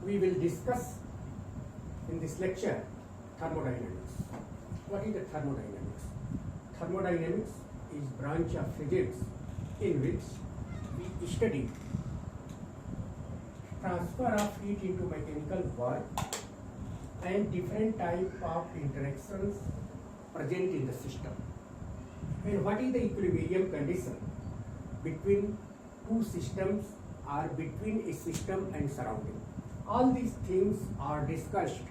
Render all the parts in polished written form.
we will discuss in this lecture thermodynamics. What is the thermodynamics? Thermodynamics is branch of physics in which we study transfer of heat into mechanical work and different type of interactions present in the system. And what is the equilibrium condition between two systems or between a system and surrounding? All these things are discussed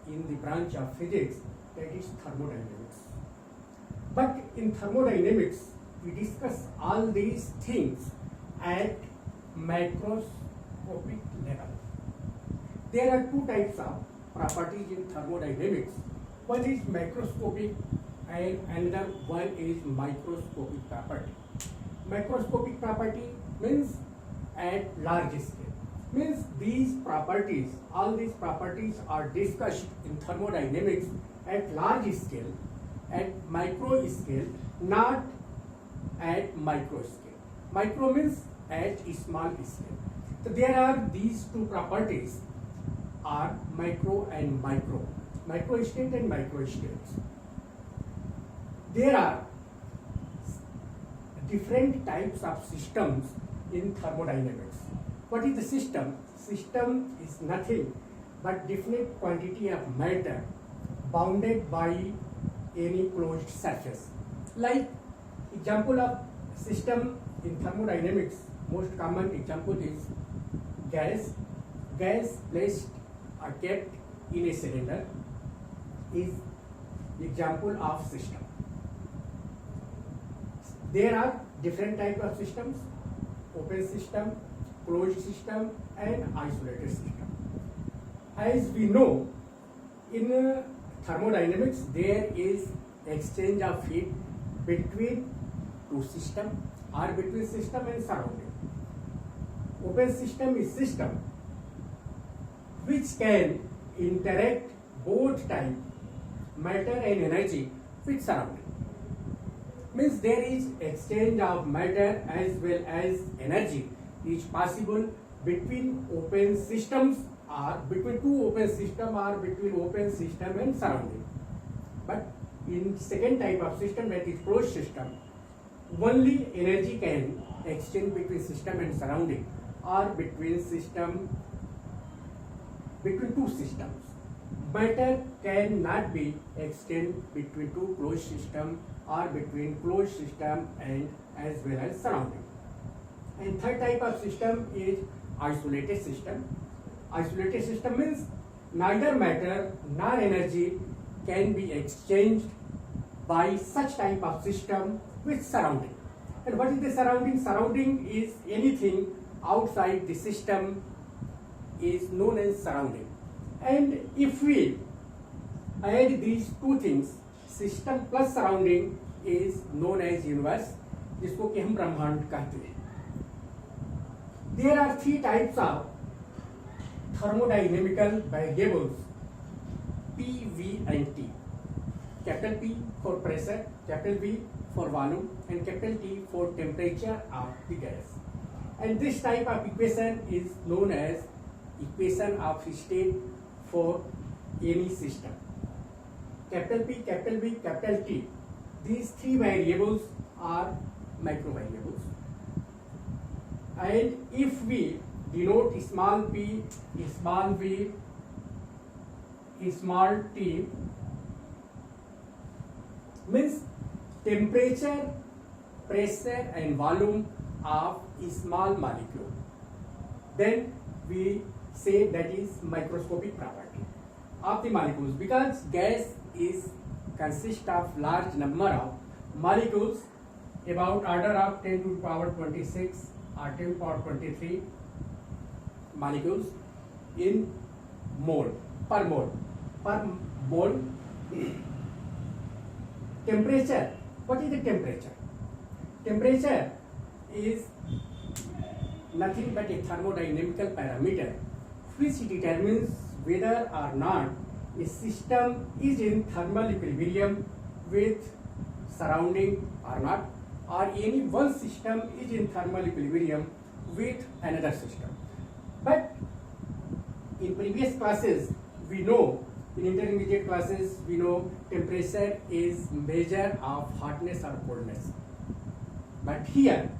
in the branch of physics that is thermodynamics. But in thermodynamics, we discuss all these things at macroscopic level. There are two types of properties in thermodynamics. One is macroscopic and another one is microscopic property. Macroscopic property means at large scale. Means these properties, all these properties are discussed in thermodynamics at large scale, at micro scale, not at micro scale. Micro means at small scale. So there are these two properties are macro and micro. Micro state and micro states. There are different types of systems in thermodynamics. What is the system? System is nothing but definite quantity of matter bounded by any closed surface. Like example of system in thermodynamics, most common example is gas. Gas placed or kept in a cylinder is example of system. There are different types of systems: open system, closed system, and isolated system. As we know, in thermodynamics, there is exchange of heat between two systems or between system and surrounding. Open system is system which can interact both time, matter and energy with surrounding. Means there is exchange of matter as well as energy is possible between open systems or between two open system or between open system and surrounding. But in second type of system, that is closed system, only energy can exchange between system and surrounding or between two systems. Matter cannot be exchanged between two closed system or between closed system and as well as surrounding. And third type of system is isolated system. Isolated system means neither matter nor energy can be exchanged by such type of system with surrounding. And what is the surrounding? Surrounding is anything outside the system is known as surrounding. And if we add these two things, system plus surrounding is known as universe, जिसको कि हम ब्रह्मांड कहते हैं. There are three types of thermodynamical variables, P, V and T. Capital P for pressure, capital V for volume and capital T for temperature of the gas. And this type of equation is known as equation of state for any system. Capital P, capital V, capital T. These three variables are macro variables. And if we denote small p, small v, small t, means temperature, pressure and volume of a small molecule, then we say that is microscopic property of the molecules, because gas is consists of large number of molecules, about order of 10 to the power 26 or 10 to the power 23 molecules in mole per mole. Temperature. What is the temperature? Temperature is nothing but a thermodynamical parameter which determines whether or not a system is in thermal equilibrium with surrounding or not, or any one system is in thermal equilibrium with another system. But in previous classes we know, in intermediate classes we know temperature is measure of hotness or coldness. But here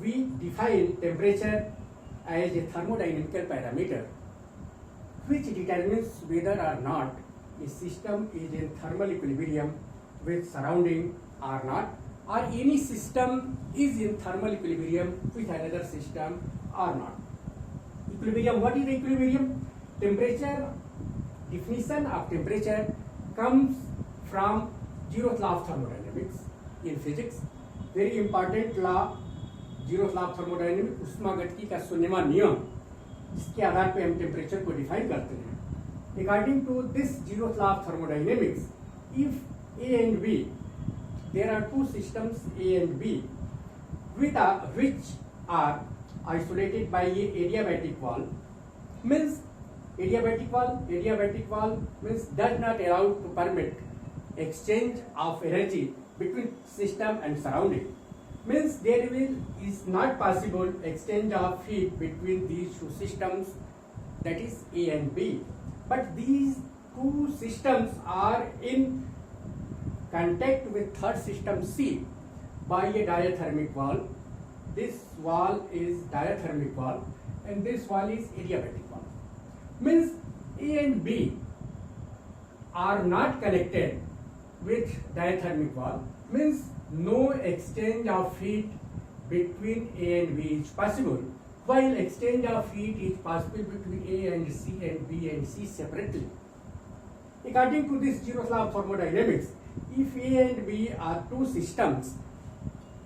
we define temperature as a thermodynamical parameter which determines whether or not a system is in thermal equilibrium with surrounding or not, or any system is in thermal equilibrium with another system or not. Equilibrium, what is the equilibrium? Temperature, definition of temperature comes from zeroth law of thermodynamics in physics. Very important law, zeroth law of thermodynamics, उष्मागतिकी का शून्यवान नियम, जिसके आधार पे हम temperature को define करते हैं. According to this zeroth law of thermodynamics, if A and B, there are two systems A and B, which are isolated by a adiabatic wall, means adiabatic wall means does not allow to permit exchange of energy between system and surrounding. Means there is not possible exchange of heat between these two systems, that is A and B. But these two systems are in contact with third system C by a diathermic wall. This wall is diathermic wall and this wall is adiabatic wall. Means A and B are not connected with diathermic wall, means no exchange of heat between A and B is possible, while exchange of heat is possible between A and C and B and C separately. According to this zeroth law of thermodynamics, if A and B are two systems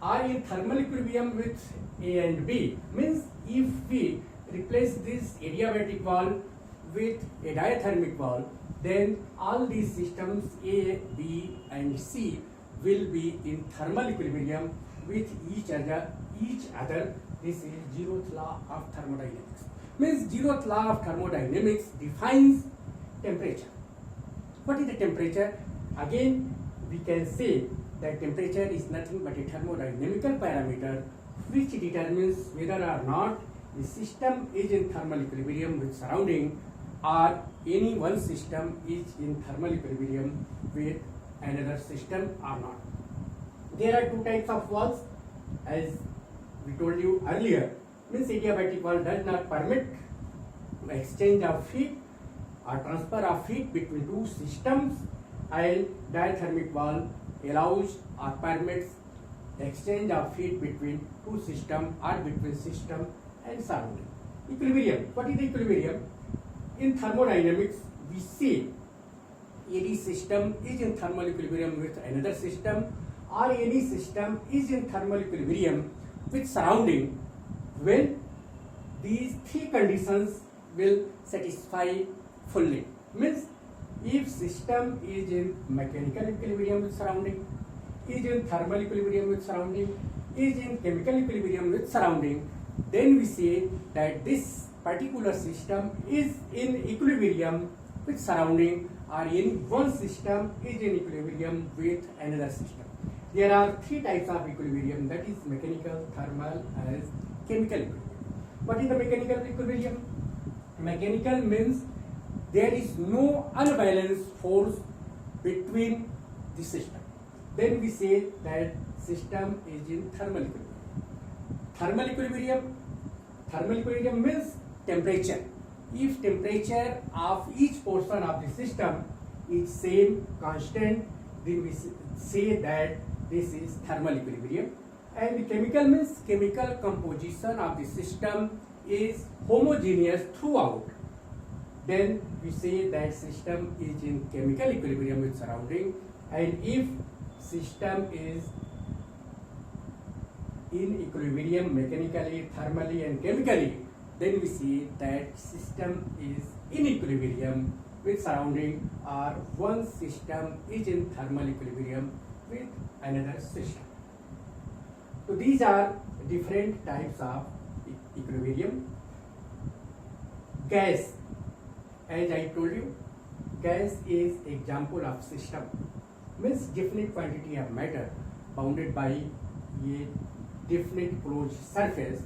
are in thermal equilibrium with A and B, means if we replace this adiabatic wall with a diathermic wall, then all these systems A, B and C will be in thermal equilibrium with each other. This is zeroth law of thermodynamics. Means zeroth law of thermodynamics defines temperature. What is the temperature? Again, we can say that temperature is nothing but a thermodynamical parameter which determines whether or not the system is in thermal equilibrium with surrounding, or any one system is in thermal equilibrium with another system or not. There are two types of walls, as we told you earlier. Means adiabatic wall does not permit exchange of heat or transfer of heat between two systems, and diathermic wall allows or permits exchange of heat between two systems or between system and surrounding. Equilibrium. What is the equilibrium? In thermodynamics, we say any system is in thermal equilibrium with another system, or any system is in thermal equilibrium with surrounding when these three conditions will satisfy fully. Means if system is in mechanical equilibrium with surrounding, is in thermal equilibrium with surrounding, is in chemical equilibrium with surrounding, then we say that this particular system is in equilibrium with surrounding, or any one system is in equilibrium with another system. There are three types of equilibrium, that is mechanical, thermal and chemical equilibrium. What is the mechanical equilibrium? Mechanical means there is no unbalanced force between the system. Then we say that system is in thermal equilibrium. Thermal equilibrium means temperature. If temperature of each portion of the system is same, constant, then we say that this is thermal equilibrium. And chemical means chemical composition of the system is homogeneous throughout. Then we say that system is in chemical equilibrium with surrounding. And if system is in equilibrium mechanically, thermally and chemically, then we see that system is in equilibrium with surrounding, or one system is in thermal equilibrium with another system. So these are different types of equilibrium. Gas, as I told you, gas is example of system. Means definite quantity of matter bounded by a definite closed surface.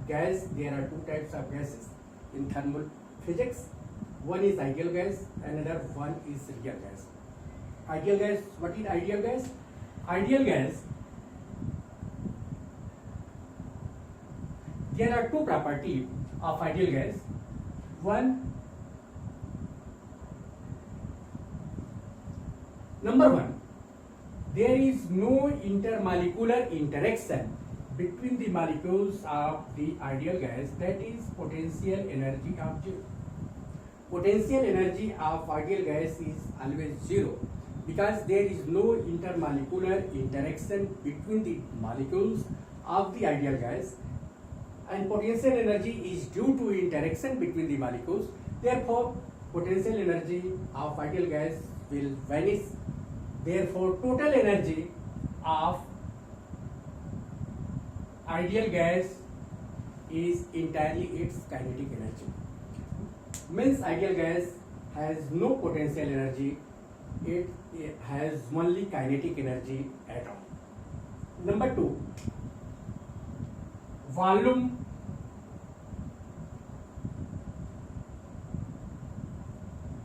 Gas, there are two types of gases, in thermal physics. One is ideal gas, another one is real gas. Ideal gas, what is ideal gas? Ideal gas, there are two properties of ideal gas. One, number one, there is no intermolecular interaction between the molecules of the ideal gas, that is potential energy of zero. Potential energy of ideal gas is always zero because there is no intermolecular interaction between the molecules of the ideal gas, and potential energy is due to interaction between the molecules. Therefore, potential energy of ideal gas will vanish. Therefore, total energy of ideal gas is entirely its kinetic energy. Means ideal gas has no potential energy, it has only kinetic energy at all. Number two, volume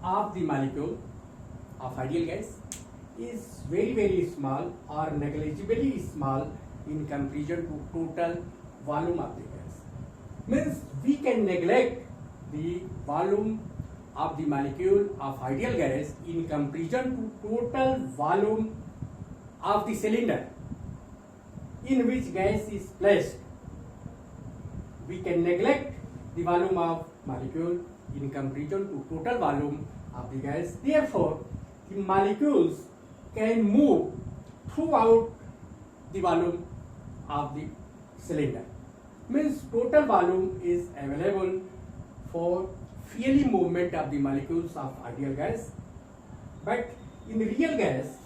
of the molecule of ideal gas is very small or negligibly small in comparison to total volume of the gas. Means we can neglect the volume of the molecule of ideal gas in comparison to total volume of the cylinder in which gas is placed. We can neglect the volume of molecule in comparison to total volume of the gas. Therefore, the molecules can move throughout the volume of the cylinder. Means total volume is available for freely movement of the molecules of ideal gas, but in the real gas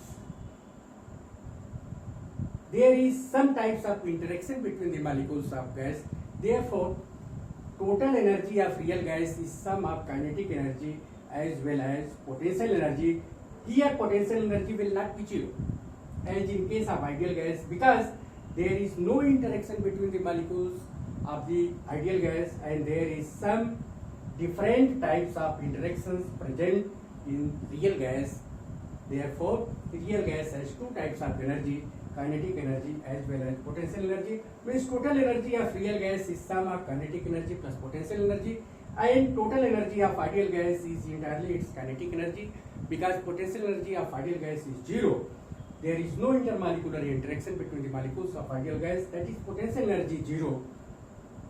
there is some types of interaction between the molecules of gas. Therefore, total energy of real gas is sum of kinetic energy as well as potential energy. Here potential energy will not be zero as in case of ideal gas because there is no interaction between the molecules of the ideal gas and there is some different types of interactions present in real gas. Therefore, real gas has two types of energy, kinetic energy as well as potential energy. Means total energy of real gas is sum of kinetic energy plus potential energy, and total energy of ideal gas is entirely its kinetic energy because potential energy of ideal gas is zero. There is no intermolecular interaction between the molecules of ideal gas, that is potential energy zero.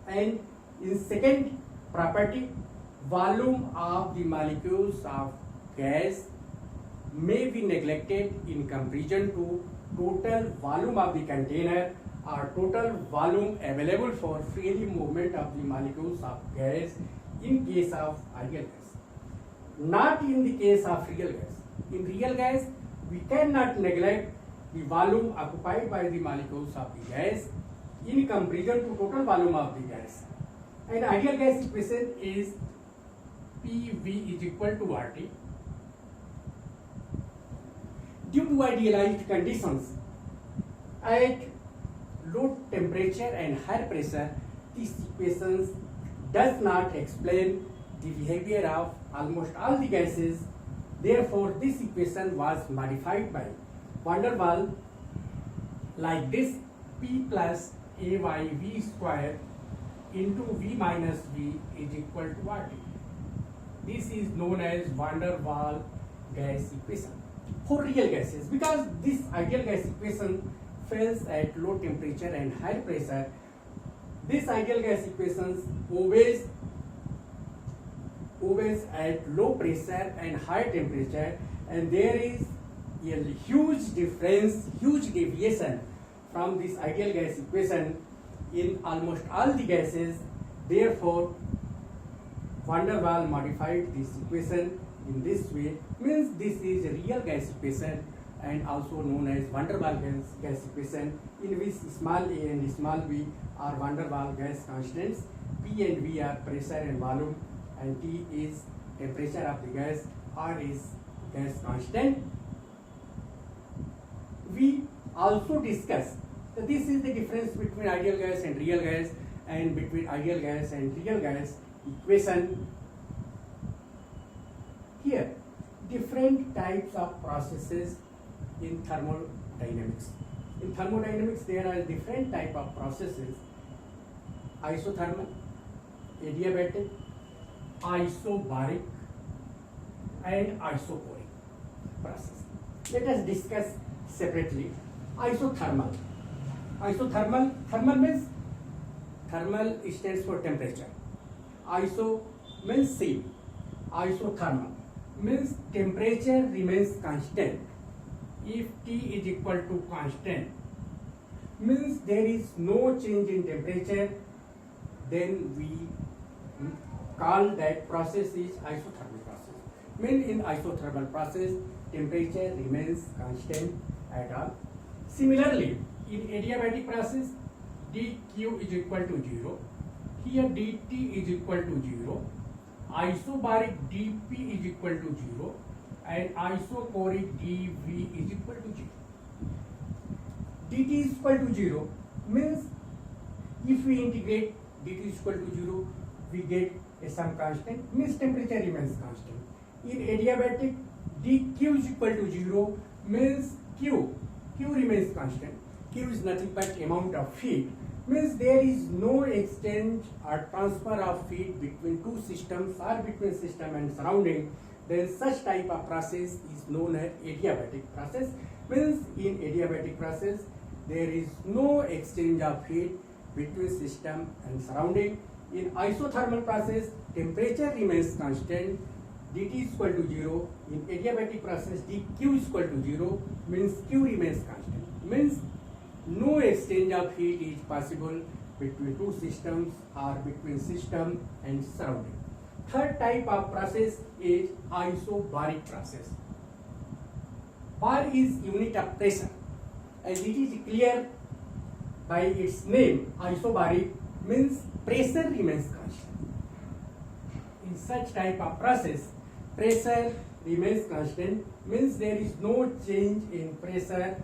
And in second property, volume of the molecules of gas may be neglected in comparison to total volume of the container or total volume available for freely movement of the molecules of gas in case of ideal gas. Not in the case of real gas. In real gas, we cannot neglect the volume occupied by the molecules of the gas in comparison to total volume of the gas. And ideal gas equation is PV is equal to RT. Due to idealized conditions at low temperature and high pressure, these equations does not explain the behavior of almost all the gases. Therefore, this equation was modified by van der Waals like this: P plus AY V square into V minus V is equal to RT. This is known as van der Waals gas equation for real gases because this ideal gas equation fails at low temperature and high pressure. This ideal gas equations always at low pressure and high temperature, and there is a huge difference, huge deviation from this ideal gas equation in almost all the gases. Therefore, van der Waals modified this equation in this way. Means this is a real gas equation and also known as van der Waals gas equation, in which small a and small v are van der Waals gas constants, P and V are pressure and volume, and T is temperature of the gas, R is gas constant. We also discussed that this is the difference between ideal gas and real gas, and between ideal gas and real gas equation. Here, different types of processes in thermodynamics. In thermodynamics, there are different type of processes: isothermal, adiabatic, isobaric, and isochoric process. Let us discuss separately. Isothermal. Thermal means thermal stands for temperature. Iso means same. Isothermal means temperature remains constant. If T is equal to constant, means there is no change in temperature, then we call that process is isothermal process. Means in isothermal process, temperature remains constant at all. Similarly, in adiabatic process, dq is equal to 0. Here dt is equal to 0. Isobaric dp is equal to 0. And isochoric dv is equal to 0. dt is equal to 0 means if we integrate dt is equal to 0, we get some constant, means temperature remains constant. In adiabatic, dq is equal to 0 means q remains constant. Q is nothing but amount of heat, means there is no exchange or transfer of heat between two systems or between system and surrounding. Then such type of process is known as adiabatic process. Means in adiabatic process, there is no exchange of heat between system and surrounding. In isothermal process, temperature remains constant, dt is equal to 0. In adiabatic process, dq is equal to 0 means q remains constant. Means no exchange of heat is possible between two systems or between system and surrounding. Third type of process is isobaric process. Bar is unit of pressure, as it is clear by its name. Isobaric means pressure remains constant. In such type of process, pressure remains constant, means there is no change in pressure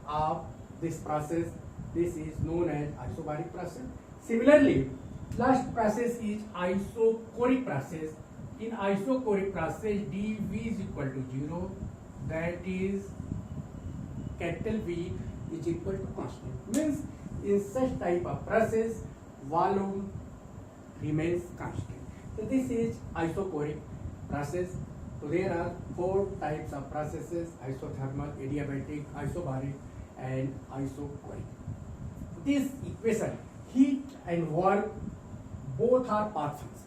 of this process. This is known as isobaric process. Similarly, last process is isochoric process. In isochoric process, dV is equal to 0. That is, capital V is equal to constant. Means in such type of process, volume remains constant. So this is isochoric process. So there are 4 types of processes: isothermal, adiabatic, isobaric, and isochoric. This equation, heat and work, both are path function.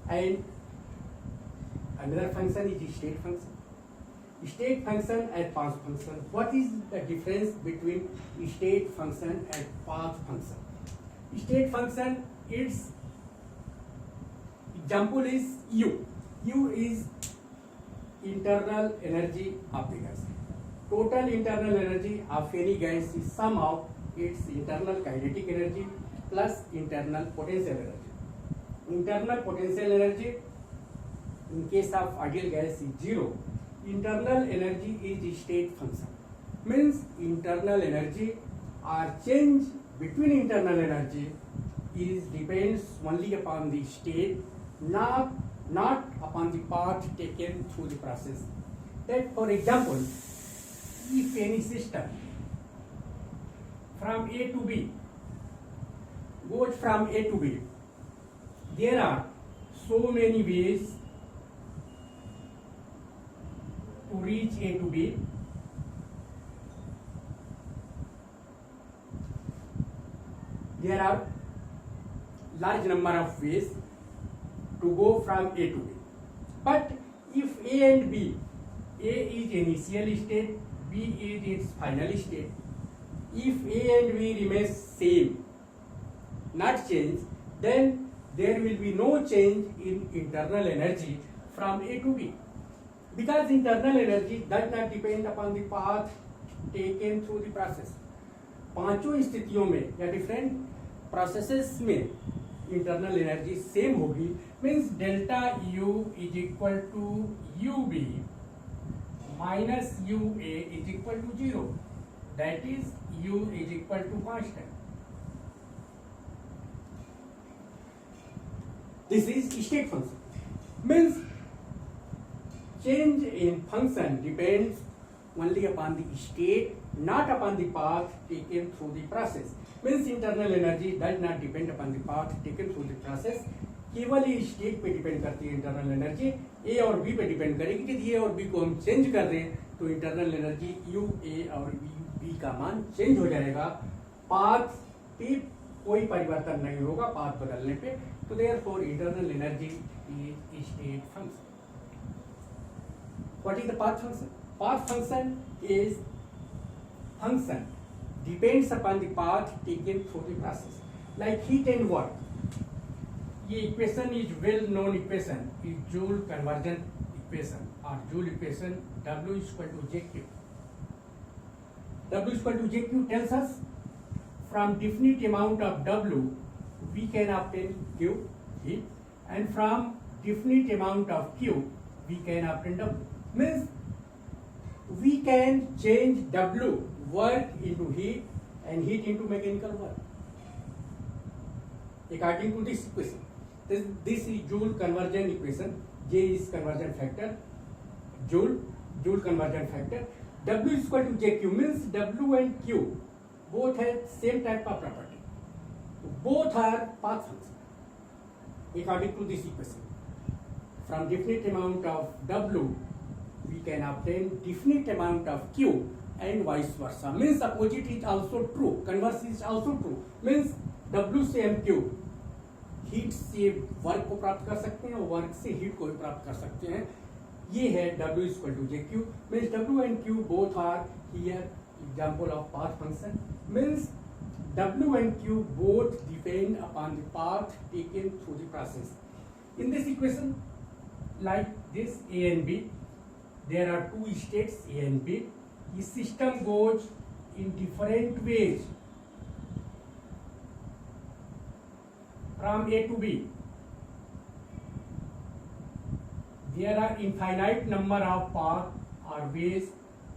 And another function is state function. State function and path function. What is the difference between state function and path function? State function, its example is U. U is internal energy of the gas. Total internal energy of any gas is sum of its internal kinetic energy plus internal potential energy. Internal potential energy in case of ideal gas is 0. Internal energy is state function. Means internal energy or change between internal energy is depends only upon the state, not upon the path taken through the process. That, for example, if any system from A to B goes from A to B, there are so many ways to reach A to B. There are large number of ways to go from A to B. But if A and B, A is initial state, B is its final state, if A and B remains same, not change, then there will be no change in internal energy from A to B. Because internal energy does not depend upon the path taken through the process. पांचों स्थितियों में या different processes में internal energy same होगी. Means delta U is equal to UB minus UA is equal to 0. That is U is equal to constant. This is state function. Means change in function depends only upon the state, not upon the path taken through the process. Means internal energy does not depend upon the path taken through the process. केवल ये state पे depend करती है internal energy, ए और B पे depend करेगी। यदि ए और बी को हम चेंज कर दें तो इंटरनल एनर्जी यू ए और बी का मान चेंज हो जाएगा। पाथ पे कोई परिवर्तन नहीं होगा पाथ बदलने पे। तो therefore internal energy is state function. What is the path function? Path function is function depends upon the path taken through the process, like heat and work. ये equation is well known equation, is Joule conversion equation or Joule equation. W is equal to JQ. W is equal to JQ tells us from definite amount of W we can obtain Q heat, and from definite amount of Q we can obtain W. Means we can change W work into heat and heat into mechanical work according to this equation. This is Joule conversion equation. J is conversion factor. Joule conversion factor. W is equal to JQ means W and Q both have same type of property. Both are path function according to this equation. From definite amount of W we can obtain definite amount of Q and vice versa. Means opposite is also true, converse is also true. Means W से हम Q heat से work को प्राप्त कर सकते हैं और work से हीट को भी प्राप्त कर सकते हैं। ये है W is equal to JQ. Means W and Q both are here example of path function. Means W and Q both depend upon the path taken through the process. In this equation, like this A and B, there are two states A and B. The system goes in different ways from A to B. There are infinite number of paths or ways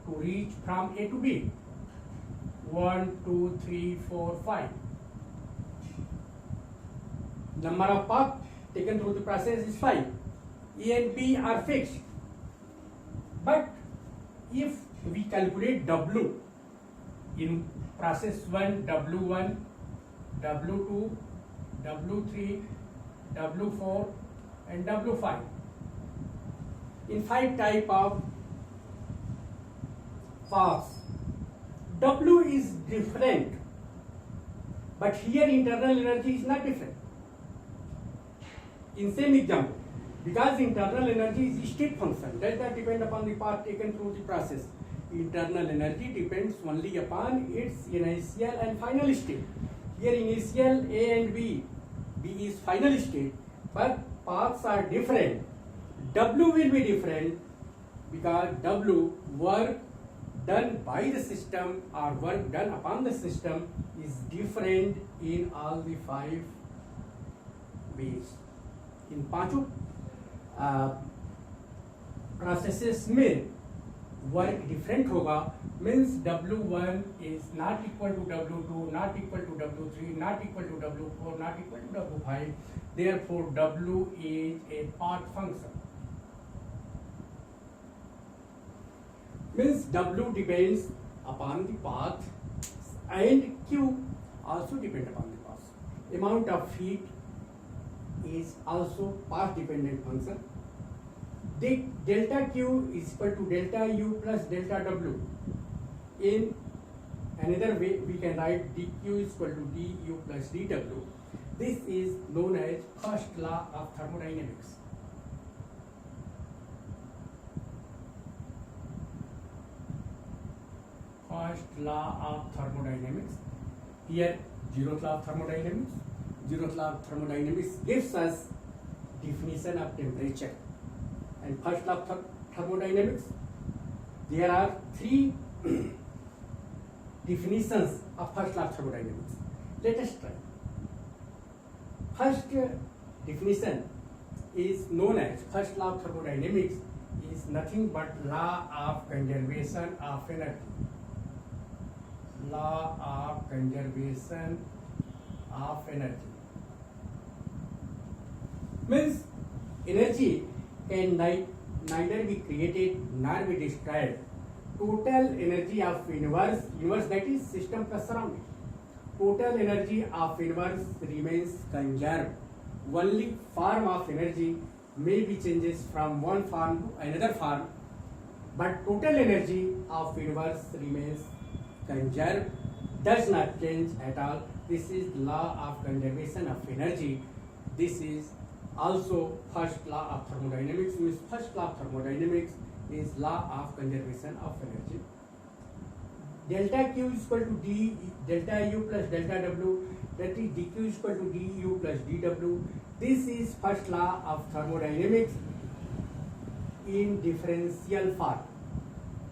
to reach from A to B. 1, 2, 3, 4, 5. Number of paths taken through the process is 5. A and B are fixed. But if we calculate W in process 1, W1, W2, W3, W4 and W5, in 5 type of paths, W is different, but here internal energy is not different. In same example, because internal energy is state function, does not depend upon the path taken through the process. Internal energy depends only upon its initial and final state. Here initial A and B, B is final state, but paths are different. W will be different because W work done by the system or work done upon the system is different in all the 5 ways. In पांचों प्रोसेसेस में work different होगा। Means W1 is not equal to W2, not equal to W3, not equal to W4, not equal to W5. Therefore W is a path function. Means W depends upon the path and Q also depend upon the path. Amount of heat is also path dependent function. The delta Q is equal to delta U plus delta W. In another way, we can write dQ is equal to du plus dW. This is known as first law of thermodynamics. First law of thermodynamics. Here, zeroth law of thermodynamics. Zeroth law of thermodynamics gives us definition of temperature. And first law of thermodynamics, there are 3 definitions of first law of thermodynamics. Let us try. First definition is known as first law of thermodynamics is nothing but law of conservation of energy. Law of conservation of energy. Means energy can neither be created nor be destroyed. Total energy of universe that is system plus surrounding. Total energy of universe remains conserved. Only form of energy may be changes from one form to another form, but total energy of universe remains conserved, does not change at all. This is law of conservation of energy. This is also first law of thermodynamics. Means first law of thermodynamics is law of conservation of energy. Delta Q is equal to D delta U plus delta W, that is dq is equal to du plus dw. This is first law of thermodynamics in differential form.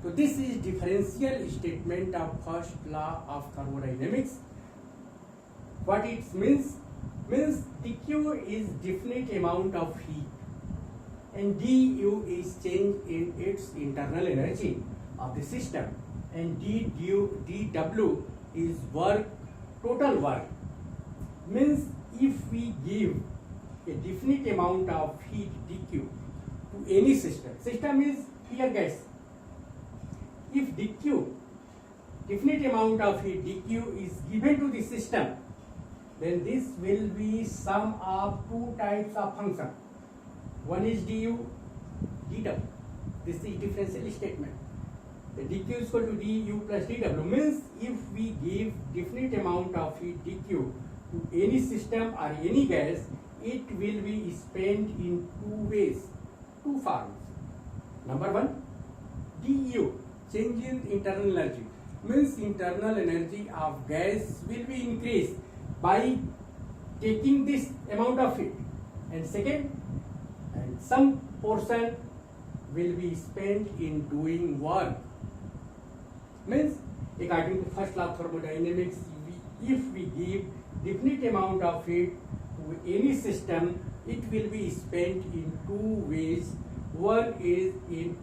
So this is differential statement of first law of thermodynamics. What it means dq is definite amount of heat and du is change in its internal energy of the system, and dw is work, total work. Means if we give a definite amount of heat dq to any system is here gas. If dq, definite amount of heat dq is given to the system, then this will be sum of two types of function. One is du, dw. This is differential statement. The dq is equal to du plus dw. Means if we give definite amount of heat dq to any system or any gas, it will be spent in two ways, two forms. Number one, du, change in internal energy. Means internal energy of gas will be increased by taking this amount of heat, and second, and some portion will be spent in doing work. Means according to first law of thermodynamics, if we give definite amount of heat to any system, it will be spent in two ways. One is in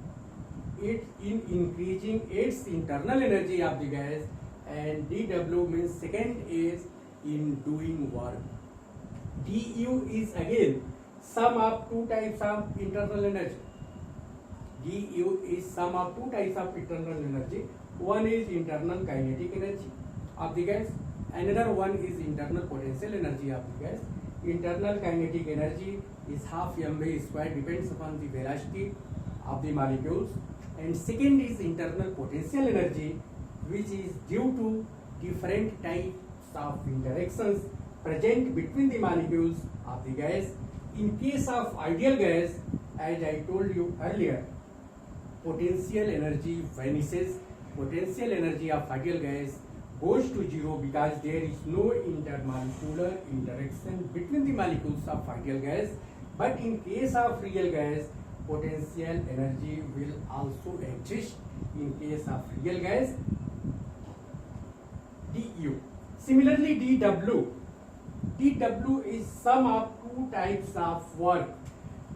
increasing its internal energy of the gas, and dw means second is in doing work. du is again sum of two types of internal energy. du is sum of two types of internal energy. One is internal kinetic energy of the gas, another one is internal potential energy of the gas. Internal kinetic energy is half mv square, depends upon the velocity of the molecules, and second is internal potential energy, which is due to different types of interactions present between the molecules of the gas. In case of ideal gas, as I told you earlier, potential energy vanishes. Potential energy of ideal gas goes to zero because there is no intermolecular interaction between the molecules of ideal gas. But in case of real gas, potential energy will also exist in case of real gas. du. Similarly, dw is sum of two types of work.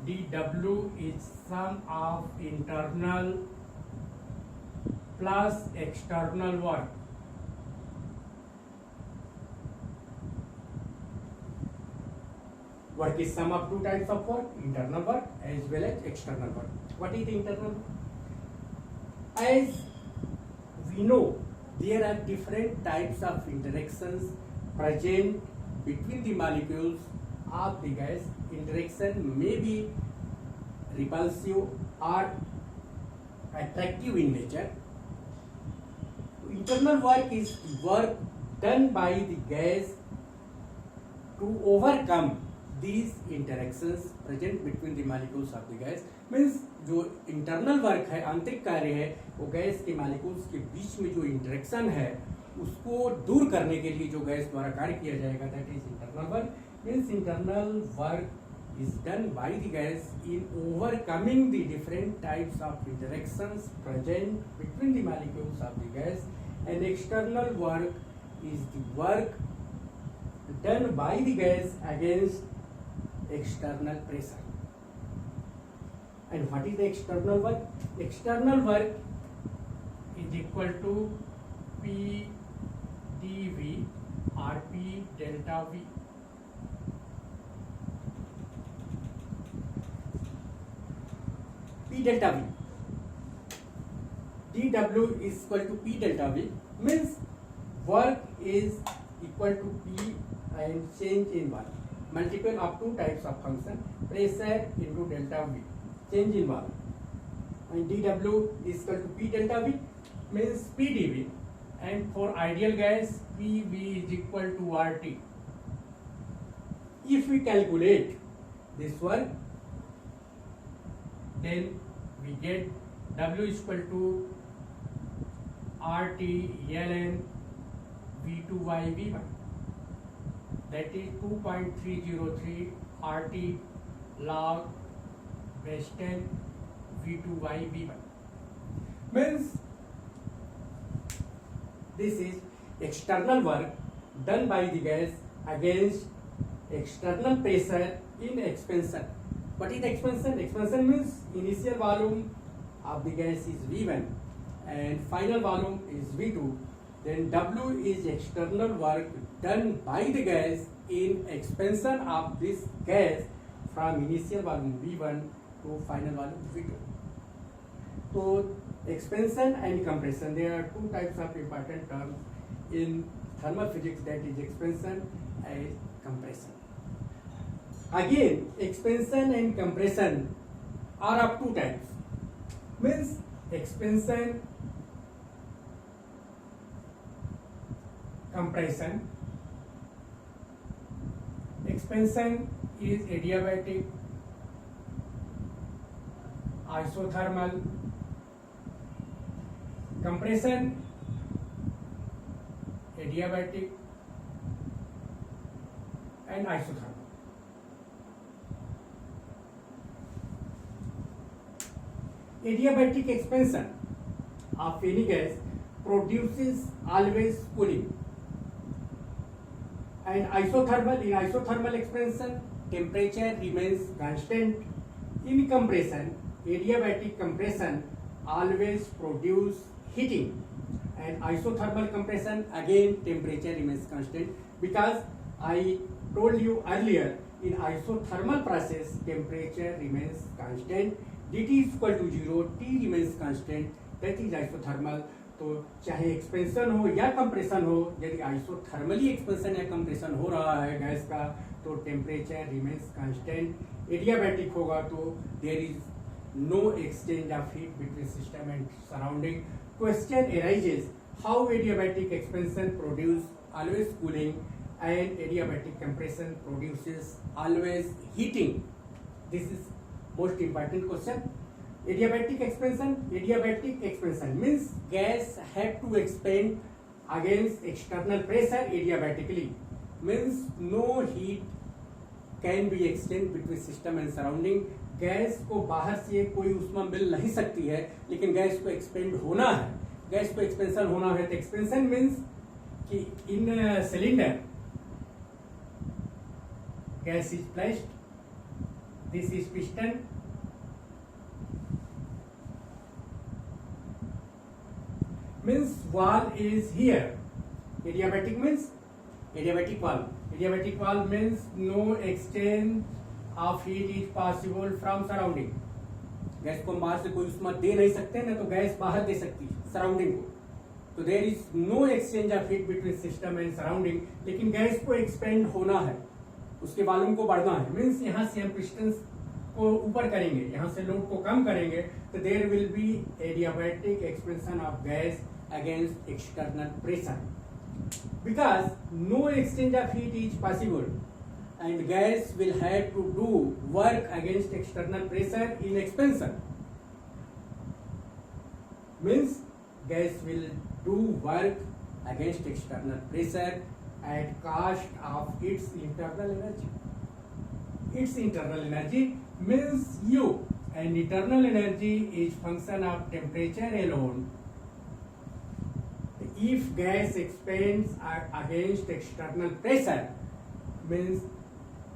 dw is sum of internal plus external work. Work is sum of two types of work, internal work as well as external work. What is the internal work? As we know, there are different types of interactions present between the molecules of the gas. Interaction may be repulsive or attractive in nature. Internal work is work done by the gas to overcome these interactions present between the molecules of the gas. Means जो internal work है, आंतरिक कार्य है, वो gas के molecules के बीच में जो interaction है उसको दूर करने के लिए जो गैस द्वारा कार्य किया जाएगा, that is internal work. Means internal work is done by the gas in overcoming the different types of interactions present between the molecules of the gas, and external work is the work done by the gas against external pressure. And what is the external work? External work is equal to P dV or P delta V. delta V. dW is equal to P delta V means work is equal to P and change in work. Multiple of two types of function, pressure into delta V, change in work. And dW is equal to P delta V means P dV, and for ideal gas PV is equal to RT. If we calculate this work, then we get W is equal to RT ln V2Y V1, that is 2.303 RT log base 10 V2Y V1. Means this is external work done by the gas against external pressure in expansion. What is expansion? Expansion means initial volume of the gas is V1 and final volume is V2. Then W is external work done by the gas in expansion of this gas from initial volume V1 to final volume V2. So expansion and compression, there are two types of important terms in thermal physics, that is expansion and compression. Again, expansion and compression are of two types. Means expansion, compression. Expansion is adiabatic, isothermal. Compression, adiabatic and isothermal. Adiabatic expansion of any gas produces always cooling, and isothermal, in isothermal expansion temperature remains constant. In compression, adiabatic compression always produce heating, and isothermal compression again temperature remains constant, because I told you earlier in isothermal process temperature remains constant, dt is equal to 0, T remains constant, that is isothermal. तो चाहे expansion हो या compression हो, यदि isothermally expansion या compression हो रहा है गैस का तो टेम्परेचर रिमेन्स कांस्टेंट। एडियाबैटिक होगा तो there is no exchange of heat between system and surrounding. Question arises how adiabatic expansion produce always cooling and adiabatic compression produces always heating? This is most important question. Adiabatic expansion means gas have to expand against external pressure adiabatically, means no heat can be exchanged between system and surrounding. Gas को बाहर से कोई ऊष्मा मिल नहीं सकती है, लेकिन gas को एक्सपेंड होना है, गैस को एक्सपेंशन होना है। तो एक्सपेंशन मीन्स कि इन cylinder gas is placed, this is piston, means valve is here. Adiabatic means adiabatic valve. Adiabatic valve means no exchange of heat is possible from surrounding. Gas को बाहर से कोई उष्मा दे नहीं सकते, ना तो गैस बाहर दे सकती है सराउंडिंग को। तो there is no exchange of heat between system and surrounding, लेकिन गैस को एक्सपेंड होना है, उसके वॉल्यूम को बढ़ना है। मीन्स यहाँ से हम पिस्टन को ऊपर करेंगे, यहाँ से लोड को कम करेंगे, तो there will be adiabatic expansion of gas against external pressure, because no exchange of heat is possible and gas will have to do work against external pressure in expansion. Means gas will do work against external pressure at cost of its internal energy. Its internal energy means U, and internal energy is function of temperature alone. If gas expands against external pressure, means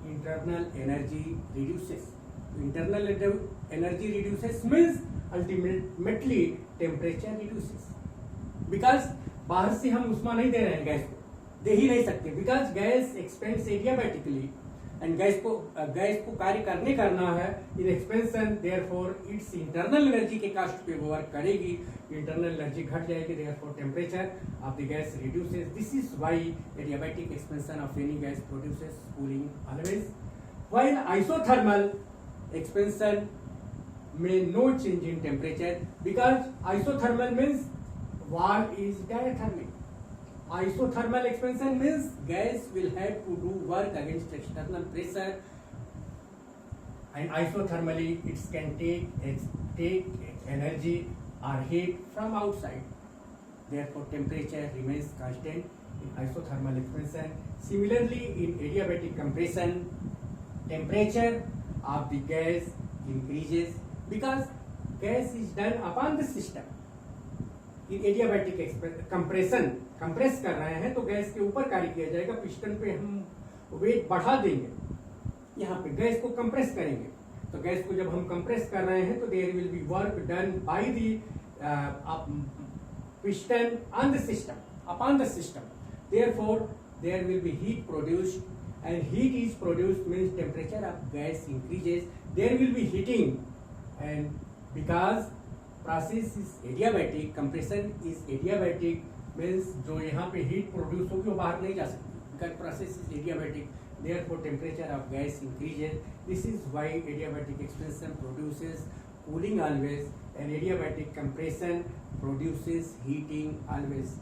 internal energy reduces. Internal energy reduces means ultimately temperature reduces. Because बाहर से हम उष्मा नहीं दे रहे हैं, gas को दे ही नहीं सकते, because gas expands adiabatically, and gas को कार्य करना है in expansion, therefore it's internal energy के कास्ट पे वो वर्क करेगी, इंटरनल एनर्जी घट जाएगी, therefore temperature of the gas reduces. This is why adiabatic expansion of any gas produces cooling always, while isothermal expansion may no change in temperature, because isothermal means war is diathermic. Isothermal expansion means gas will have to do work against external pressure, and isothermally it can take energy or heat from outside, therefore temperature remains constant in isothermal expansion. Similarly, in adiabatic compression, temperature of the gas increases because gas is done upon the system. In adiabatic compression, compress कर रहे हैं तो gas के ऊपर कार्य किया जाएगा, piston पे हम वेट बढ़ा देंगे, यहाँ पे गैस को कंप्रेस करेंगे, तो गैस को जब हम कंप्रेस कर रहे हैं तो there will be work done by the piston on the system, upon the system. Therefore, there will be heat produced, and heat is produced means temperature of gas increases. There will be heating, and because process is adiabatic, compression is adiabatic, means जो यहाँ पे heat produce होगी वो बाहर नहीं जा सकती, because process is adiabatic. Therefore, temperature of gas increases. This is why adiabatic expansion produces cooling always, and adiabatic compression produces heating always.